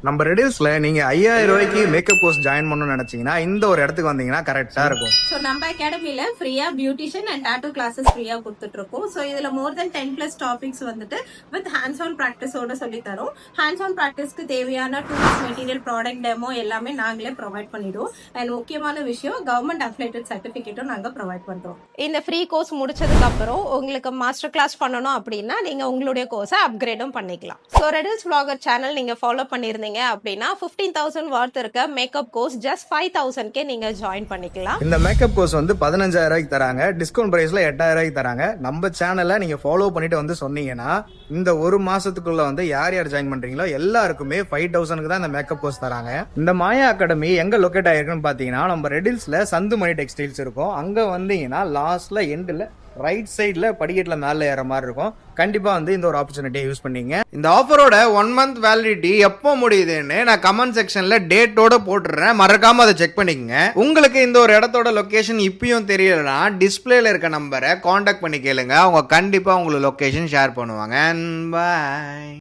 நம்ம ரெடியூஸ்ல நீங்க 5000 ரூபாய்க்கு மேக்கப் கோர்ஸ் ஜாயின் பண்ணணும்னு நினைச்சீங்கன்னா இந்த ஒரு இடத்துக்கு வந்தீங்கன்னா கரெக்டா இருக்கும். ஸோ நம்ம அகாடமில ஃப்ரீயா பியூட்டிஷியன் அண்ட் டாட்டூ கிளாஸஸ் ஃப்ரீயா கொடுத்துட்டு இருக்கோம். ஸோ இதுல மோர் தென் 10+ டாபிக்ஸ் வந்துட்டு வித் ஹேண்ட்ஸ் ஆன் ப்ராக்டிஸோட சொல்லி தரோம். ஹேண்ட்ஸ் ஆன் ப்ராக்டிஸ்க்கு தேவையான டூல்ஸ், மெட்டீரியல், ப்ராடக்ட் டெமோ எல்லாமே நாங்களே ப்ரொவைட் பண்ணிடுவோம். அண்ட் முக்கியமான விஷயம் கவர்மெண்ட் அஃபிலேட்டட் சர்டிஃபிகேட்டும் நாங்கள் ப்ரொவைட் பண்றோம். இந்த ஃப்ரீ கோர்ஸ் முடிச்சதுக்கு அப்புறம் உங்களுக்கு மாஸ்டர் கிளாஸ் பண்ணணும் அப்படின்னா நீங்க உங்களுடைய கோர்ஸை அப்கிரேடும் பண்ணிக்கலாம். ஸோ ரெடில்ஸ் vlogger சேனல் நீங்க ஃபாலோ பண்ணியிருந்தீங்க அப்படின்னா 15,000 வார்த் இருக்க மேக்கப் கோர்ஸ் ஜஸ்ட் 5,000 நீங்க ஜாயின் பண்ணிக்கலாம். இந்த மேக்கப் கோர்ஸ் வந்து 15,000 ரூபாய்க்கு தராங்க. டிஸ்கவுண்ட் பிரைஸ்ல 8,000 ரூபாய்க்கு தராங்க. நம்ம சேனலை நீங்க ஃபாலோ பண்ணிட்டு வந்து சொன்னீங்கன்னா இந்த ஒரு மாசத்துக்குள்ள வந்து யார் யார் ஜாயின் பண்றீங்களோ எல்லாருக்குமே 5,000க்கு தான் இந்த மேக்கப் கோர்ஸ் தராங்க. இந்த மாயா அகாடமி எங்க லொகேட் ஆயிருக்குன்னு பாத்தீங்கன்னா நம்ம ரெடில்ஸ்ல சந்துமணி டெக்ஸ்டைல்ஸ் இருக்கும். அங்க வந்தீங்கன்னா லாஸ்ட்ல எண்ட்ல ரைட் சைட்ல படிக்கட்டுல மேல ஏற மாதிரி இருக்கும். கண்டிப்பா வந்து இந்த ஒரு ஆப்பர்ச்சுனிட்டியை யூஸ் பண்ணீங்க. இந்த ஆஃபரோட 1 மந்த் வேலிடிட்டி எப்போ முடியுதுன்னு நான் கமெண்ட் செக்ஷன்ல டேட்டோட போட்டுறேன். மறக்காம அதை செக் பண்ணிக்கங்க. உங்களுக்கு இந்த ஒரு இடத்தோட லொகேஷன் இப்பயும் தெரியலனா டிஸ்பிளேல இருக்க நம்பரை காண்டாக்ட் பண்ணி கேளுங்க. அவங்க கண்டிப்பா உங்களுக்கு லொகேஷன் ஷேர் பண்ணுவாங்க. பாய்.